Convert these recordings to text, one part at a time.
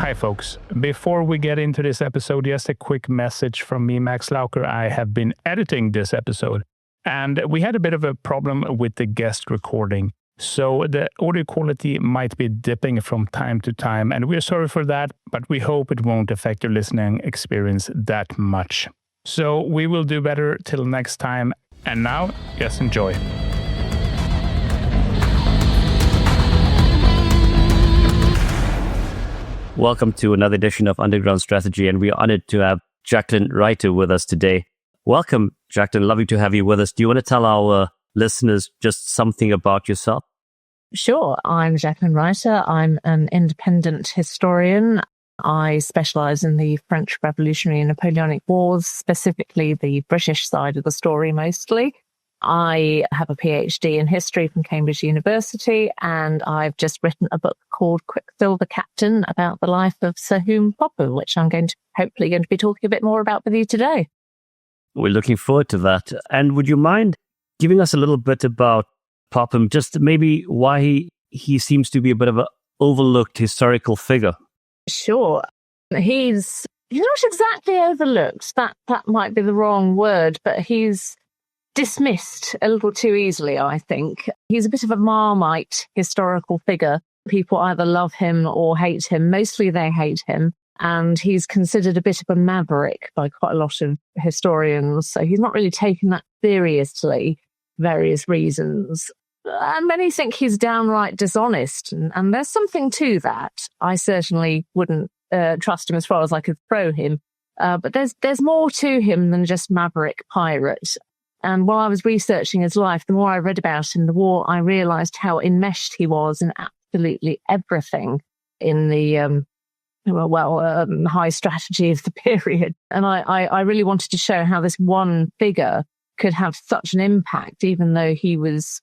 Hi, folks. Before we get into this episode, just a quick message from me, Max Lauker. I have been editing this episode, and we had a bit of a problem with the guest recording. So the audio quality might be dipping from time to time, and we're sorry for that, but we hope it won't affect your listening experience that much. So we will do better till next time. And now, just enjoy. Welcome to another edition of Underground Strategy, and we are honored to have Jacqueline Reiter with us today. Welcome, Jacqueline. Lovely to have you with us. Do you want to tell our listeners just something about yourself? Sure. I'm Jacqueline Reiter. I'm an independent historian. I specialize in the French Revolutionary and Napoleonic Wars, specifically the British side of the story mostly. I have a PhD in history from Cambridge University, and I've just written a book called Quicksilver Captain about the life of Sir Home Popham, which I'm hopefully going to be talking a bit more about with you today. We're looking forward to that. And would you mind giving us a little bit about Popham, just maybe why he seems to be a bit of an overlooked historical figure? Sure. He's not exactly overlooked. That might be the wrong word, but he's dismissed a little too easily, I think. He's a bit of a Marmite historical figure. People either love him or hate him. Mostly they hate him. And he's considered a bit of a maverick by quite a lot of historians. So he's not really taken that seriously, various reasons. And many think he's downright dishonest. And there's something to that. I certainly wouldn't trust him as far as I could throw him. But there's more to him than just maverick pirate. And while I was researching his life, the more I read about him, the more I realized how enmeshed he was in absolutely everything in the high strategy of the period. And I really wanted to show how this one figure could have such an impact, even though he was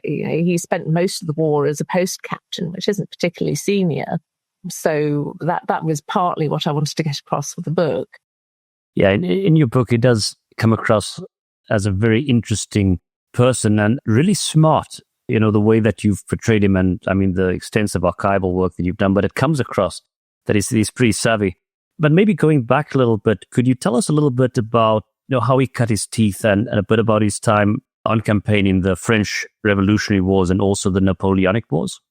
he spent most of the war as a post captain, which isn't particularly senior. So that was partly what I wanted to get across with the book. Yeah, in your book, it does come across as a very interesting person and really smart, the way that you've portrayed him, and I mean the extensive archival work that you've done, but it comes across that he's pretty savvy. But maybe going back a little bit, could you tell us a little bit about how he cut his teeth and a bit about his time on campaign in the French Revolutionary Wars and also the Napoleonic Wars?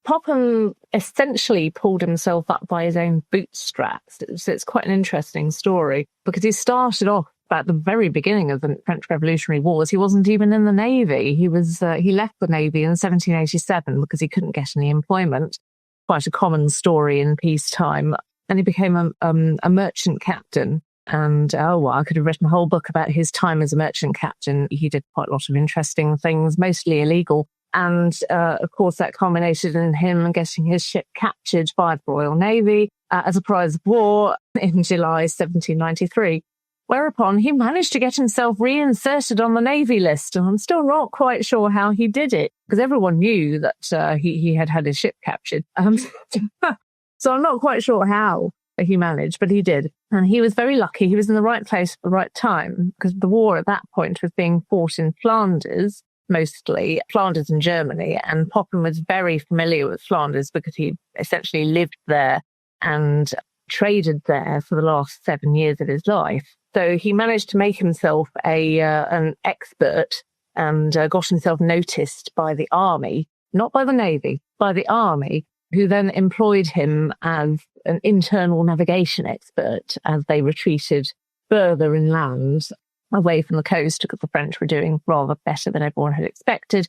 Popham essentially pulled himself up by his own bootstraps. So it's quite an interesting story because he started off at the very beginning of the French Revolutionary Wars. He wasn't even in the Navy. He left the Navy in 1787 because he couldn't get any employment. Quite a common story in peacetime. And he became a merchant captain. And I could have written a whole book about his time as a merchant captain. He did quite a lot of interesting things, mostly illegal. And of course, that culminated in him getting his ship captured by the Royal Navy as a prize of war in July 1793. Whereupon he managed to get himself reinserted on the Navy list. And I'm still not quite sure how he did it, because everyone knew that he had had his ship captured. So I'm not quite sure how he managed, but he did. And he was very lucky. He was in the right place at the right time, because the war at that point was being fought in Flanders, mostly Flanders and Germany. And Popham was very familiar with Flanders because he essentially lived there and traded there for the last 7 years of his life. So he managed to make himself an expert and got himself noticed by the army, not by the Navy, by the army, who then employed him as an internal navigation expert as they retreated further inland away from the coast, because the French were doing rather better than everyone had expected.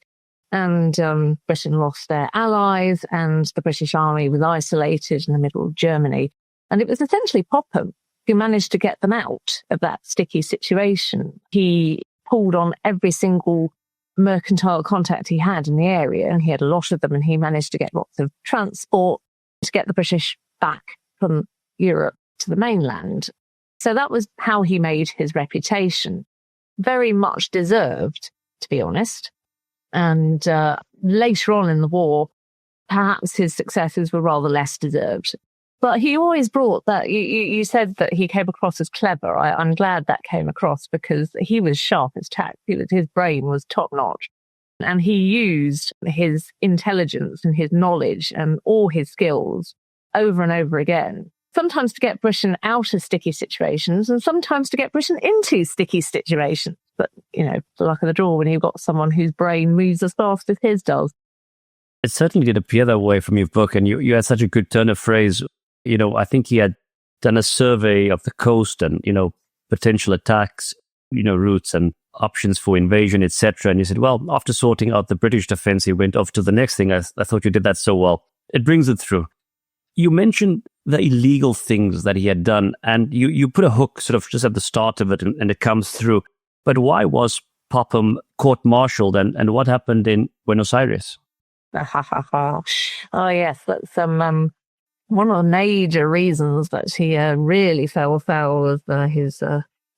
And Britain lost their allies, and the British army was isolated in the middle of Germany. And it was essentially Popham who managed to get them out of that sticky situation. He pulled on every single mercantile contact he had in the area, and he had a lot of them, and he managed to get lots of transport to get the British back from Europe to the mainland. So that was how he made his reputation. Very much deserved, to be honest. And later on in the war, perhaps his successes were rather less deserved. But he always brought that. You said that he came across as clever. I'm glad that came across, because he was sharp as tack. His brain was top notch. And he used his intelligence and his knowledge and all his skills over and over again, sometimes to get Britain out of sticky situations and sometimes to get Britain into sticky situations. But, the luck of the draw when you've got someone whose brain moves as fast as his does. It certainly did appear that way from your book, and you had such a good turn of phrase. I think he had done a survey of the coast and, potential attacks, routes and options for invasion, etc. And you said, well, after sorting out the British defense, he went off to the next thing. I thought you did that so well. It brings it through. You mentioned the illegal things that he had done, and you put a hook sort of just at the start of it, and it comes through. But why was Popham court-martialed, and what happened in Buenos Aires? Oh, yes, that's one of the major reasons that he really fell foul of his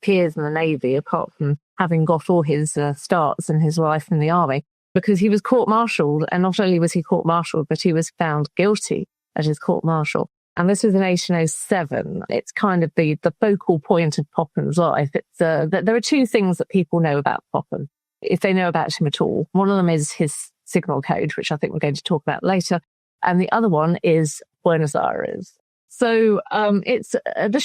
peers in the Navy, apart from having got all his starts in his life in the army, because he was court-martialed, and not only was he court-martialed, but he was found guilty at his court-martial. And this was in 1807. It's kind of the focal point of Popham's life. It's that there are two things that people know about Popham, if they know about him at all. One of them is his signal code, which I think we're going to talk about later. And the other one is Buenos Aires. So it's the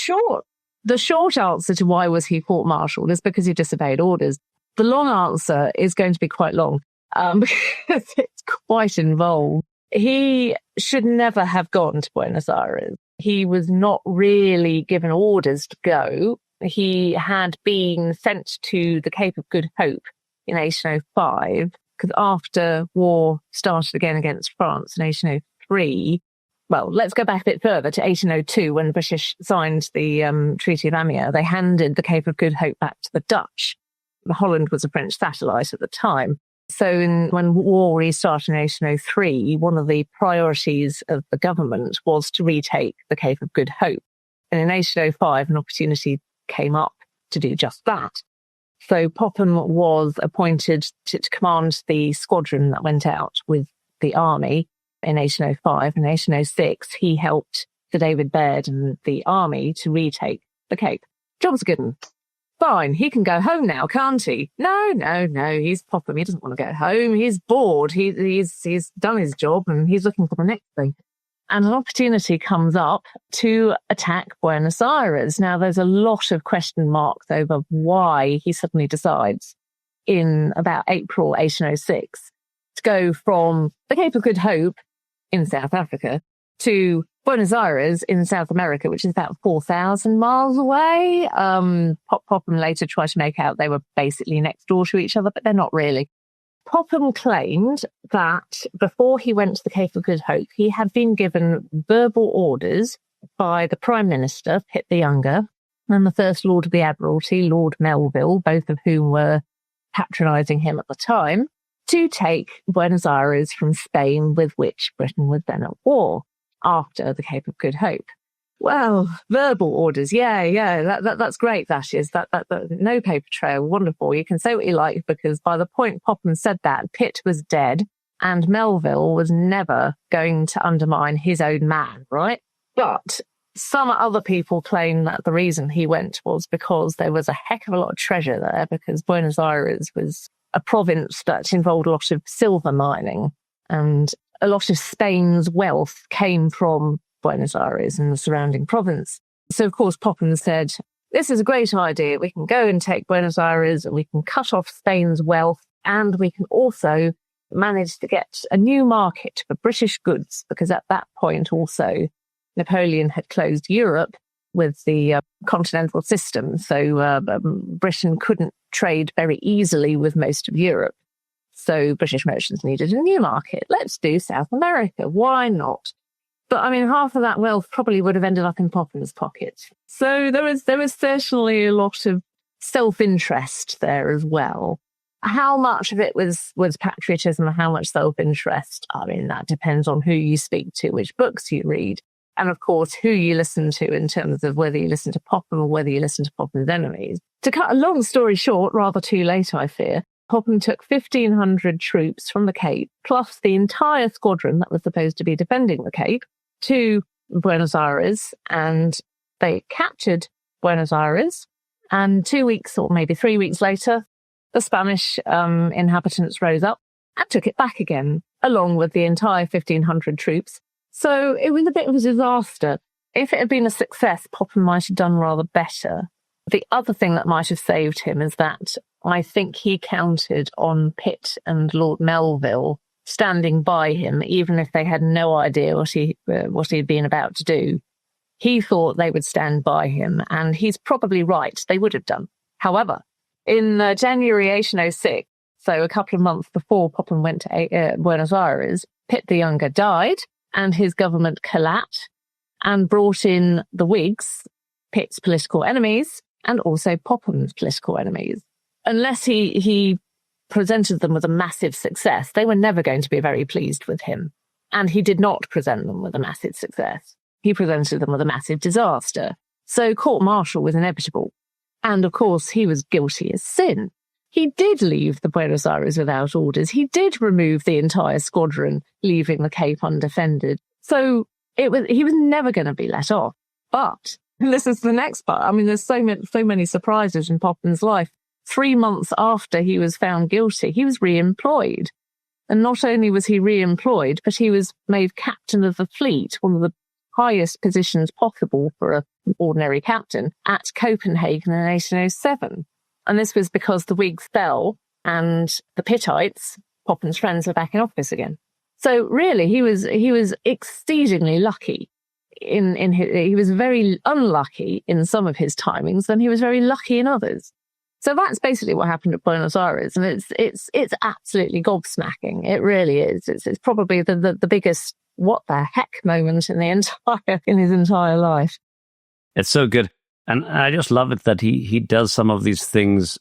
short answer to why was he court-martialed is because he disobeyed orders. The long answer is going to be quite long because it's quite involved. He should never have gone to Buenos Aires. He was not really given orders to go. He had been sent to the Cape of Good Hope in 1805, because after war started again against France in 1803, well, let's go back a bit further to 1802 when the British signed the Treaty of Amiens. They handed the Cape of Good Hope back to the Dutch. Holland was a French satellite at the time. So when war restarted in 1803, one of the priorities of the government was to retake the Cape of Good Hope. And in 1805, an opportunity came up to do just that. So Popham was appointed to command the squadron that went out with the army in 1805. In 1806, he helped Sir David Baird and the army to retake the Cape. Job's a good one. Fine, he can go home now, can't he? No, he's Popham. He doesn't want to go home. He's bored. He's done his job and he's looking for the next thing. And an opportunity comes up to attack Buenos Aires. Now, there's a lot of question marks over why he suddenly decides in about April 1806 to go from the Cape of Good Hope in South Africa to Buenos Aires in South America, which is about 4,000 miles away. Popham later tried to make out they were basically next door to each other, but they're not really. Popham claimed that before he went to the Cape of Good Hope, he had been given verbal orders by the Prime Minister, Pitt the Younger, and the First Lord of the Admiralty, Lord Melville, both of whom were patronising him at the time, to take Buenos Aires from Spain, with which Britain was then at war after the Cape of Good Hope. Well, verbal orders, that's great. That is that no paper trail, wonderful. You can say what you like, because by the point Popham said that, Pitt was dead, and Melville was never going to undermine his own man, right? But some other people claim that the reason he went was because there was a heck of a lot of treasure there, because Buenos Aires was a province that involved a lot of silver mining, and a lot of Spain's wealth came from Buenos Aires and the surrounding province. So, of course, Popham said, this is a great idea. We can go and take Buenos Aires and we can cut off Spain's wealth, and we can also manage to get a new market for British goods, because at that point also Napoleon had closed Europe with the continental system. So Britain couldn't trade very easily with most of Europe. So British merchants needed a new market. Let's do South America. Why not? But I mean, half of that wealth probably would have ended up in Popham's pocket. So there was certainly a lot of self-interest there as well. How much of it was patriotism and how much self-interest? I mean, that depends on who you speak to, which books you read, and of course, who you listen to in terms of whether you listen to Popham or whether you listen to Popham's enemies. To cut a long story short, rather too late, I fear, Popham took 1,500 troops from the Cape, plus the entire squadron that was supposed to be defending the Cape, to Buenos Aires, and they captured Buenos Aires. And 2 weeks or maybe 3 weeks later, the Spanish inhabitants rose up and took it back again, along with the entire 1,500 troops. So it was a bit of a disaster. If it had been a success, Popham might have done rather better. The other thing that might have saved him is that I think he counted on Pitt and Lord Melville standing by him, even if they had no idea what he'd been about to do. He thought they would stand by him, and he's probably right. They would have done. However, in January 1806, so a couple of months before Popham went to Buenos Aires, Pitt the Younger died, and his government collapsed and brought in the Whigs, Pitt's political enemies, and also Popham's political enemies. Unless he presented them with a massive success, they were never going to be very pleased with him. And he did not present them with a massive success. He presented them with a massive disaster. So court-martial was inevitable. And of course, he was guilty as sin. He did leave the Buenos Aires without orders. He did remove the entire squadron, leaving the Cape undefended. So he was never going to be let off. But, and this is the next part, I mean, there's so many surprises in Popham's life. 3 months after he was found guilty, he was re-employed. And not only was he re-employed, but he was made captain of the fleet, one of the highest positions possible for an ordinary captain, at Copenhagen in 1807. And this was because the Whigs fell and the Pittites, Popham's friends, were back in office again. So really, he was exceedingly lucky. He was very unlucky in some of his timings, and he was very lucky in others. So that's basically what happened at Buenos Aires, and it's absolutely gobsmacking. It really is. It's probably the biggest what the heck moment in his entire life. It's so good. And I just love it that he does some of these things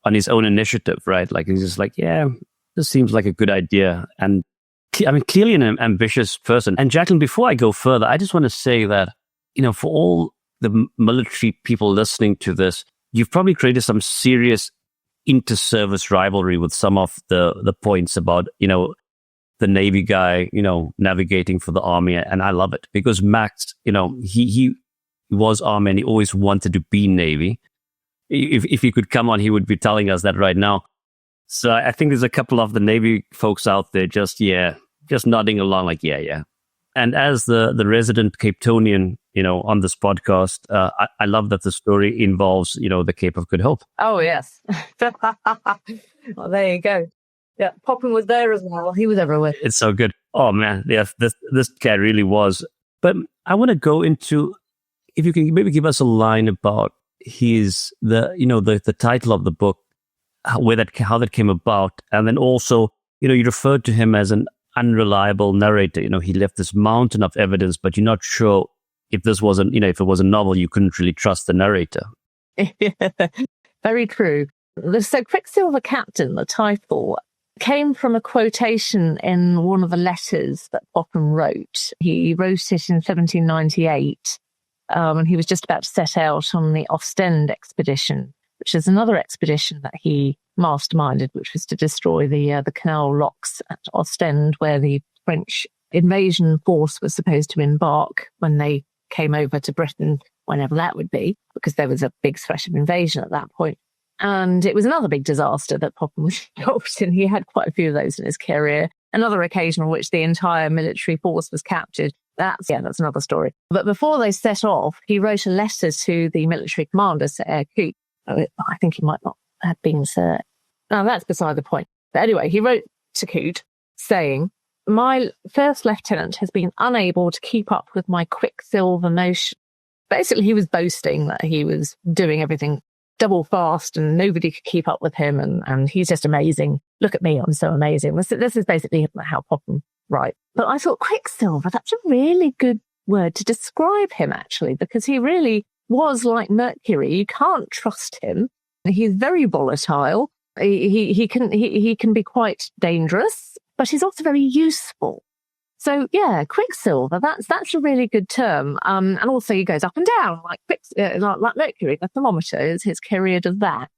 on his own initiative, right? Like he's just like, yeah, this seems like a good idea. And I mean, clearly an ambitious person. And Jacqueline, before I go further, I just want to say that, for all the military people listening to this, you've probably created some serious inter-service rivalry with some of the points about, the Navy guy, navigating for the Army. And I love it because Max, he was Army and he always wanted to be Navy. If he could come on, he would be telling us that right now. So I think there's a couple of the Navy folks out there just nodding along like, yeah. And as the resident Capetonian, on this podcast, I love that the story involves, the Cape of Good Hope. Oh, yes. Well, there you go. Yeah, Popham was there as well. He was everywhere. It's so good. Oh, man. Yes, this guy really was. But I want to go into, if you can maybe give us a line about the title of the book, how that came about. And then also, you referred to him as an unreliable narrator. He left this mountain of evidence, but you're not sure if this wasn't, if it was a novel, you couldn't really trust the narrator. Very true. So Quicksilver Captain, the title, came from a quotation in one of the letters that Popham wrote. He wrote it in 1798, and he was just about to set out on the Ostend expedition, which is another expedition that he masterminded, which was to destroy the canal locks at Ostend, where the French invasion force was supposed to embark when they came over to Britain, whenever that would be, because there was a big threat of invasion at that point. And it was another big disaster that Popham was involved in. He had quite a few of those in his career. Another occasion on which the entire military force was captured. That's another story. But before they set off, he wrote a letter to the military commander, Sir Coote. I think he might not have been Sir. No, that's beside the point. But anyway, he wrote to Coote saying, "My first lieutenant has been unable to keep up with my quicksilver motion." Basically, he was boasting that he was doing everything double fast and nobody could keep up with him, and he's just amazing. Look at me, I'm so amazing. This is basically how Popham writes. But I thought Quicksilver, that's a really good word to describe him, actually, because he really was like Mercury. You can't trust him. He's very volatile. He can be quite dangerous, but he's also very useful. So yeah, Quicksilver, that's a really good term. And also he goes up and down like Mercury, the thermometer is his career does that.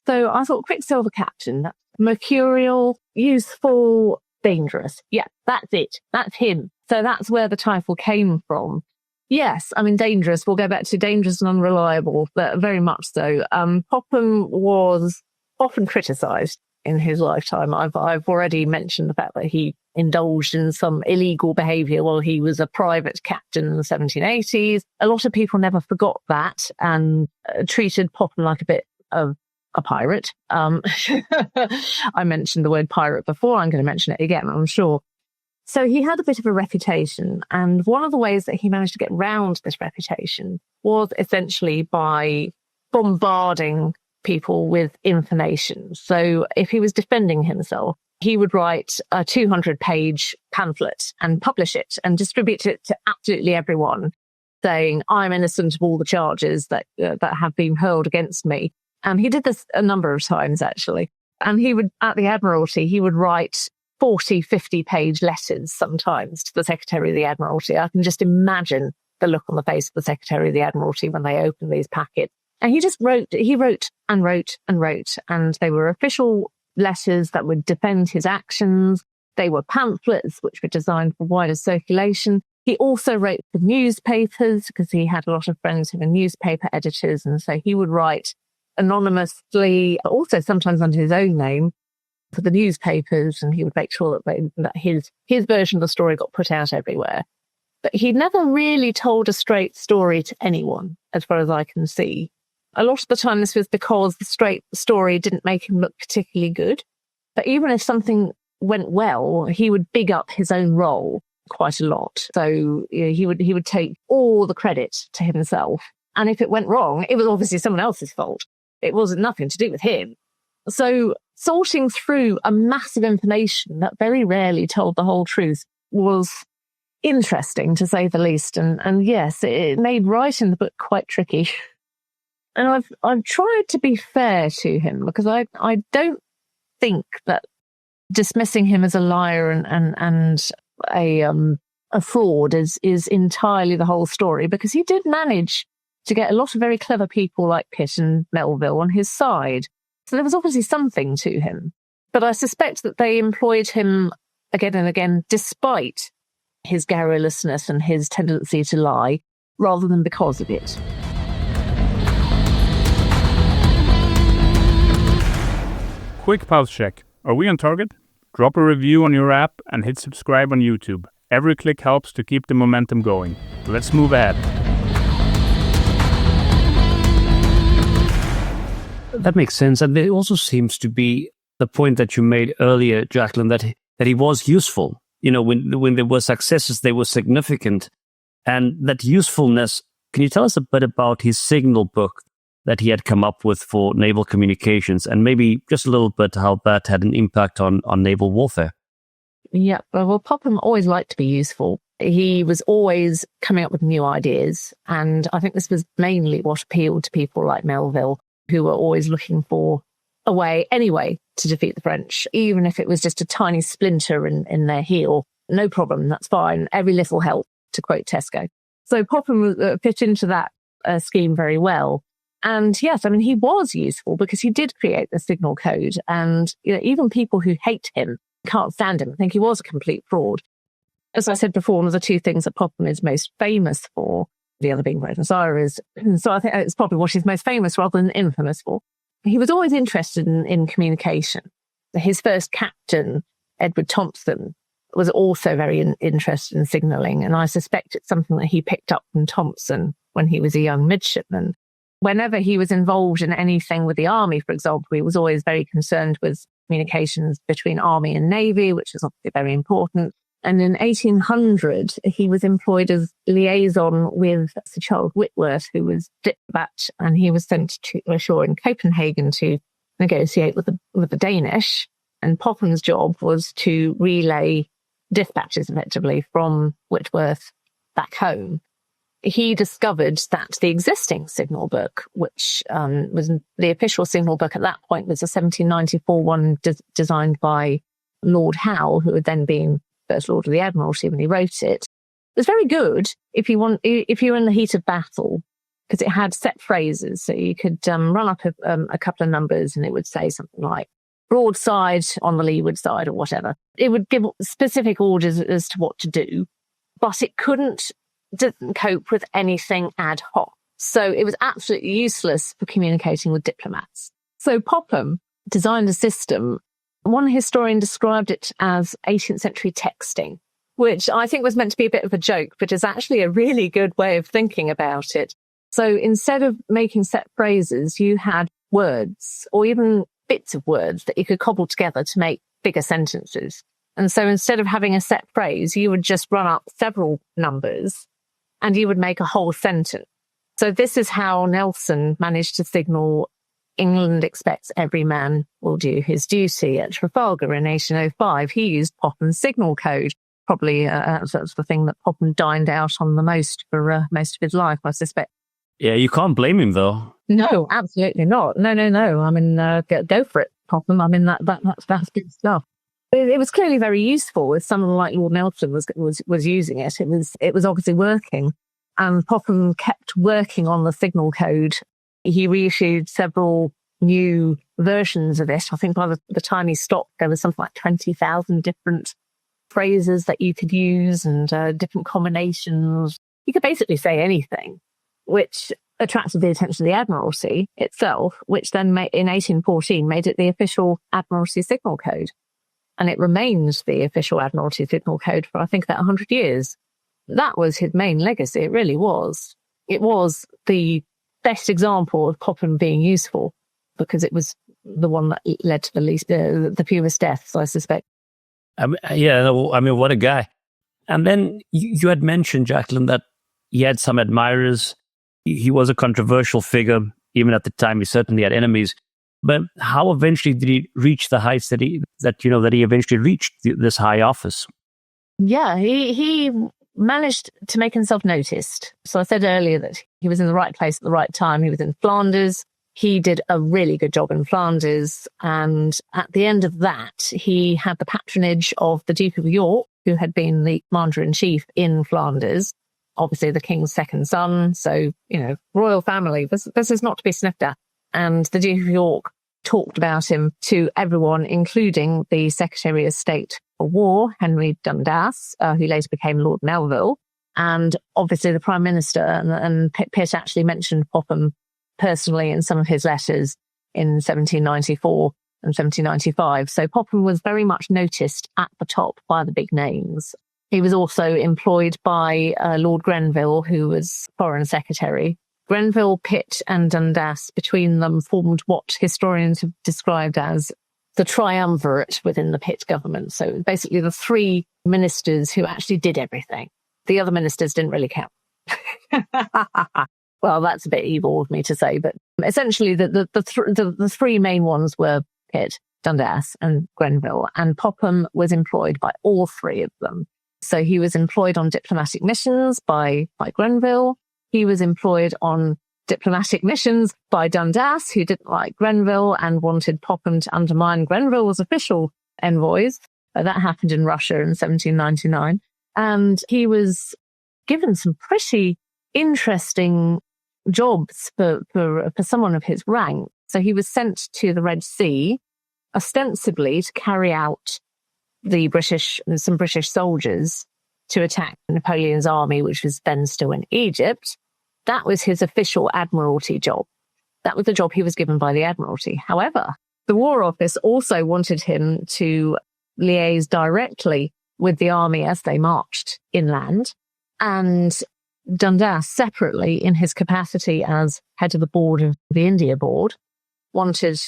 So I thought Quicksilver Captain, that's mercurial, useful, dangerous. Yeah, that's it. That's him. So that's where the title came from. Yes, I mean, dangerous. We'll go back to dangerous and unreliable, but very much so. Popham was often criticised in his lifetime. I've already mentioned the fact that he indulged in some illegal behaviour while he was a private captain in the 1780s. A lot of people never forgot that and treated Popham like a bit of a pirate. I mentioned the word pirate before. I'm going to mention it again, I'm sure. So he had a bit of a reputation, and one of the ways that he managed to get round this reputation was essentially by bombarding people with information. So if he was defending himself, he would write a 200-page pamphlet and publish it and distribute it to absolutely everyone, saying, I'm innocent of all the charges that have been hurled against me. And he did this a number of times, actually. And he would, at the Admiralty, he would write 40, 50-page letters sometimes to the Secretary of the Admiralty. I can just imagine the look on the face of the Secretary of the Admiralty when they opened these packets. And he wrote and wrote and wrote. And they were official letters that would defend his actions. They were pamphlets which were designed for wider circulation. He also wrote for newspapers because he had a lot of friends who were newspaper editors. And so he would write anonymously, also sometimes under his own name, for the newspapers, and he would make sure that his version of the story got put out everywhere. But he never really told a straight story to anyone, as far as I can see. A lot of the time this was because the straight story didn't make him look particularly good. But even if something went well, he would big up his own role quite a lot. So he would take all the credit to himself. And if it went wrong, it was obviously someone else's fault. It wasn't nothing to do with him. So sorting through a massive information that very rarely told the whole truth was interesting, to say the least. And yes, it made writing the book quite tricky. And I've tried to be fair to him, because I don't think that dismissing him as a liar and a fraud is entirely the whole story, because he did manage to get a lot of very clever people like Pitt and Melville on his side. So there was obviously something to him. But I suspect that they employed him again and again, despite his garrulousness and his tendency to lie, rather than because of it. Quick pulse check. Are we on target? Drop a review on your app and hit subscribe on YouTube. Every click helps to keep the momentum going. Let's move ahead. That makes sense. And there also seems to be the point that you made earlier, Jacqueline, that he was useful. You know, when there were successes, they were significant. And that usefulness, can you tell us a bit about his signal book that he had come up with for naval communications, and maybe just a little bit how that had an impact on naval warfare? Yeah, well, Popham always liked to be useful. He was always coming up with new ideas. And I think this was mainly what appealed to people like Melville, who were always looking for a way, anyway, to defeat the French, even if it was just a tiny splinter in their heel. No problem, that's fine. Every little help, to quote Tesco. So Popham fit into that scheme very well. And yes, I mean, he was useful because he did create the signal code. And even people who hate him, can't stand him, think he was a complete fraud. As I said before, one of the two things that Popham is most famous for, the other being Buenos Aires. So I think it's probably what he's most famous rather than infamous for. He was always interested in communication. His first captain, Edward Thompson, was also very interested in signalling. And I suspect it's something that he picked up from Thompson when he was a young midshipman. Whenever he was involved in anything with the army, for example, he was always very concerned with communications between army and navy, which is obviously very important. And in 1800, he was employed as liaison with Sir Charles Whitworth, who was diplomat, and he was sent to ashore in Copenhagen to negotiate with the Danish. And Popham's job was to relay dispatches effectively from Whitworth back home. He discovered that the existing signal book, which was the official signal book at that point, was a 1794 one designed by Lord Howe, who had then been First Lord of the Admiralty when he wrote it. It was very good if you were in the heat of battle, because it had set phrases. So you could run up a couple of numbers and it would say something like broadside on the leeward side or whatever. It would give specific orders as to what to do, but it didn't cope with anything ad hoc. So it was absolutely useless for communicating with diplomats. So Popham designed a system One historian described it as 18th century texting, which I think was meant to be a bit of a joke, but is actually a really good way of thinking about it. So instead of making set phrases, you had words or even bits of words that you could cobble together to make bigger sentences. And so instead of having a set phrase, you would just run up several numbers and you would make a whole sentence. So this is how Nelson managed to signal England expects every man will do his duty at Trafalgar in 1805. He used Popham's signal code. Probably that's the thing that Popham dined out on the most for most of his life, I suspect. Yeah, you can't blame him, though. No, absolutely not. No. I mean, go for it, Popham. I mean, that's good stuff. It was clearly very useful. If someone like Lord Nelson was using it, it was obviously working. And Popham kept working on the signal code. He reissued several new versions of it. I think by the time he stopped, there was something like 20,000 different phrases that you could use and different combinations. You could basically say anything, which attracted the attention of the Admiralty itself, which then in 1814 made it the official Admiralty signal code. And it remains the official Admiralty signal code for, I think, about 100 years. That was his main legacy. It really was. It was the best example of Popham being useful because it was the one that led to the fewest deaths, I suspect. What a guy. And then you had mentioned, Jacqueline, that he had some admirers. He was a controversial figure. Even at the time, he certainly had enemies. But how eventually did he reach the heights that he eventually reached this high office? Yeah, he managed to make himself noticed. So I said earlier that he was in the right place at the right time. He was in Flanders. He did a really good job in Flanders. And at the end of that, he had the patronage of the Duke of York, who had been the commander-in-chief in Flanders, obviously the king's second son. So, royal family. This is not to be sniffed at. And the Duke of York talked about him to everyone, including the Secretary of State for War, Henry Dundas, who later became Lord Melville, and obviously the Prime Minister. And Pitt actually mentioned Popham personally in some of his letters in 1794 and 1795. So Popham was very much noticed at the top by the big names. He was also employed by Lord Grenville, who was Foreign Secretary. Grenville, Pitt and Dundas, between them, formed what historians have described as the triumvirate within the Pitt government. So basically the three ministers who actually did everything. The other ministers didn't really count. Well, that's a bit evil of me to say, but essentially the three main ones were Pitt, Dundas and Grenville, and Popham was employed by all three of them. So he was employed on diplomatic missions by Grenville. He was employed on diplomatic missions by Dundas, who didn't like Grenville and wanted Popham to undermine Grenville's official envoys. That happened in Russia in 1799. And he was given some pretty interesting jobs for someone of his rank. So he was sent to the Red Sea, ostensibly to carry out some British soldiers to attack Napoleon's army, which was then still in Egypt. That was his official Admiralty job. That was the job he was given by the Admiralty. However, the War Office also wanted him to liaise directly with the army as they marched inland. And Dundas, separately, in his capacity as head of the board of the India Board, wanted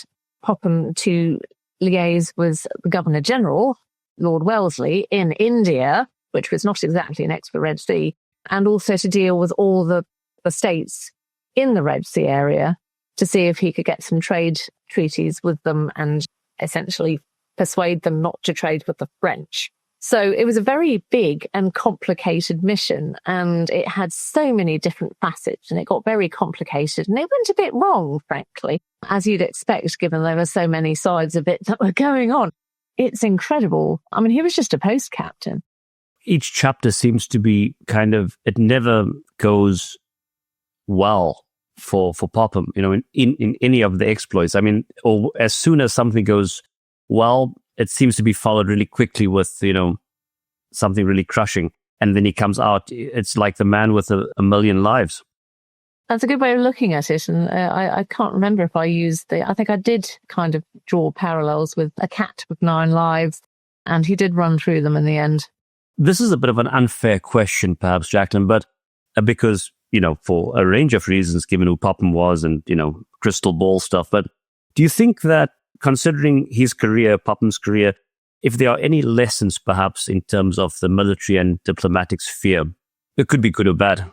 Popham to liaise with the Governor General, Lord Wellesley, in India, which was not exactly next to the Red Sea, and also to deal with all the states in the Red Sea area to see if he could get some trade treaties with them and essentially persuade them not to trade with the French. So it was a very big and complicated mission, and it had so many different facets, and it got very complicated, and it went a bit wrong, frankly, as you'd expect, given there were so many sides of it that were going on. It's incredible. I mean, he was just a post captain. Each chapter seems to be it never goes well for Popham, in any of the exploits. I mean, or as soon as something goes well, it seems to be followed really quickly with, something really crushing. And then he comes out, it's like the man with a million lives. That's a good way of looking at it. And I can't remember if I think I did kind of draw parallels with A Cat with 9 Lives, and he did run through them in the end. This is a bit of an unfair question, perhaps, Jacqueline, but because, for a range of reasons, given who Popham was and, crystal ball stuff, but do you think that considering his career, Popham's career, if there are any lessons perhaps in terms of the military and diplomatic sphere, it could be good or bad?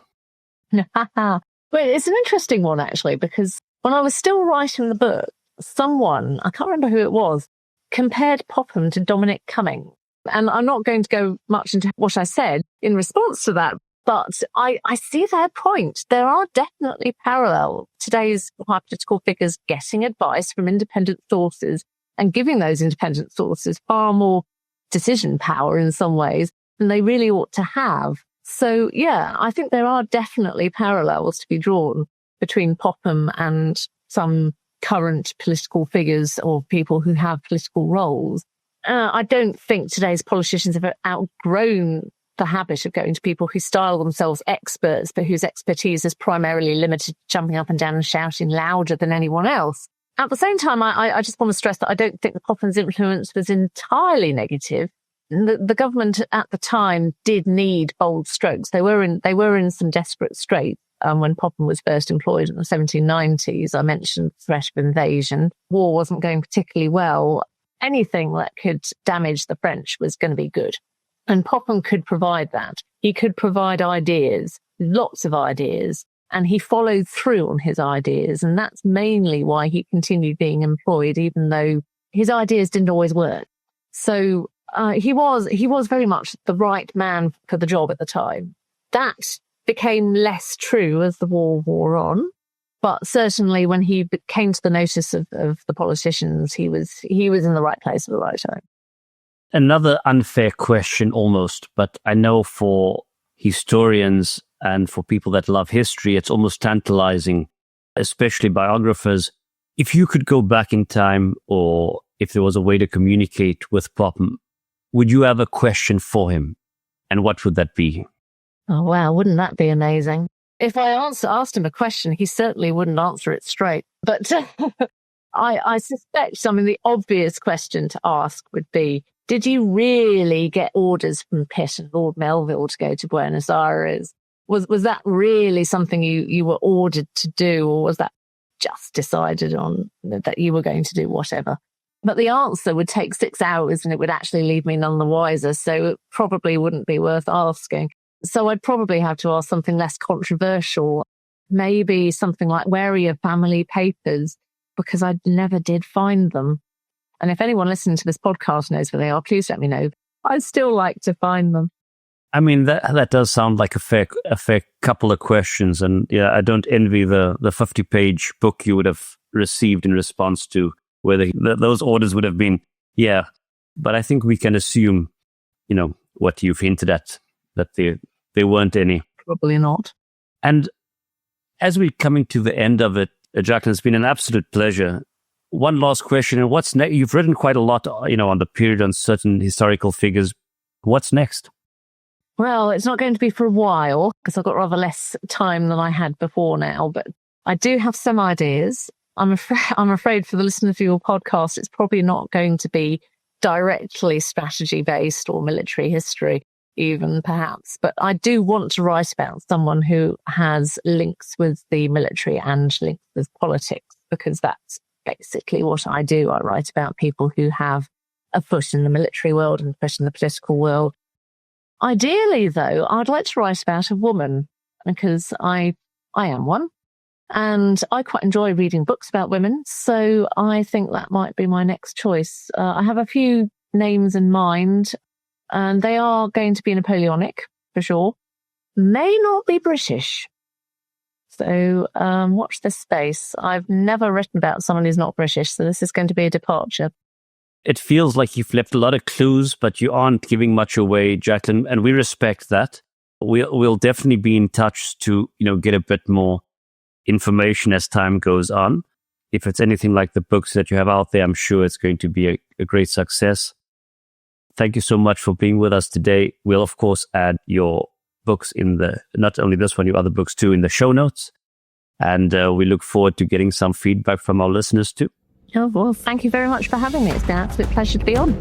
Well, it's an interesting one, actually, because when I was still writing the book, someone, I can't remember who it was, compared Popham to Dominic Cumming. And I'm not going to go much into what I said in response to that, but I see their point. There are definitely parallels. Today's high political figures getting advice from independent sources and giving those independent sources far more decision power in some ways than they really ought to have. So, yeah, I think there are definitely parallels to be drawn between Popham and some current political figures or people who have political roles. I don't think today's politicians have outgrown the habit of going to people who style themselves experts, but whose expertise is primarily limited to jumping up and down and shouting louder than anyone else. At the same time, I just want to stress that I don't think that Popham's influence was entirely negative. The government at the time did need bold strokes. They were in some desperate straits when Popham was first employed in the 1790s. I mentioned the threat of invasion. War wasn't going particularly well. Anything that could damage the French was going to be good. And Popham could provide that. He could provide ideas, lots of ideas, and he followed through on his ideas. And that's mainly why he continued being employed, even though his ideas didn't always work. So he was very much the right man for the job at the time. That became less true as the war wore on. But certainly when he came to the notice of the politicians, he was in the right place at the right time. Another unfair question almost, but I know for historians and for people that love history, it's almost tantalizing, especially biographers. If you could go back in time, or if there was a way to communicate with Popham, would you have a question for him? And what would that be? Oh, wow. Wouldn't that be amazing? If I asked him a question, he certainly wouldn't answer it straight. But I suspect the obvious question to ask would be, did you really get orders from Pitt and Lord Melville to go to Buenos Aires? Was that really something you were ordered to do, or was that just decided on that you were going to do whatever? But the answer would take 6 hours and it would actually leave me none the wiser. So it probably wouldn't be worth asking. So I'd probably have to ask something less controversial, maybe something like, where are your family papers? Because I never did find them. And if anyone listening to this podcast knows where they are, please let me know. I'd still like to find them. I mean, that does sound like a fair couple of questions. And yeah, I don't envy the 50-page book you would have received in response to whether those orders would have been, yeah. But I think we can assume, what you've hinted at, that there weren't any. Probably not. And as we're coming to the end of it, Jacqueline, it's been an absolute pleasure. One last question, and what's next? You've written quite a lot, on the period, on certain historical figures. What's next? Well, it's not going to be for a while because I've got rather less time than I had before now, but I do have some ideas. I'm afraid for the listeners of your podcast, it's probably not going to be directly strategy based or military history even perhaps, but I do want to write about someone who has links with the military and links with politics, because that's basically what I do. I write about people who have a foot in the military world and a foot in the political world. Ideally, though, I'd like to write about a woman, because I am one, and I quite enjoy reading books about women, so I think that might be my next choice. I have a few names in mind, and they are going to be Napoleonic, for sure. May not be British. So watch this space. I've never written about someone who's not British, so this is going to be a departure. It feels like you've left a lot of clues, but you aren't giving much away, Jacqueline, and we respect that. We'll definitely be in touch to, get a bit more information as time goes on. If it's anything like the books that you have out there, I'm sure it's going to be a great success. Thank you so much for being with us today. We'll, of course, add your books not only this one, your other books too, in the show notes. And we look forward to getting some feedback from our listeners too. Oh, well, thank you very much for having me. It's been an absolute pleasure to be on.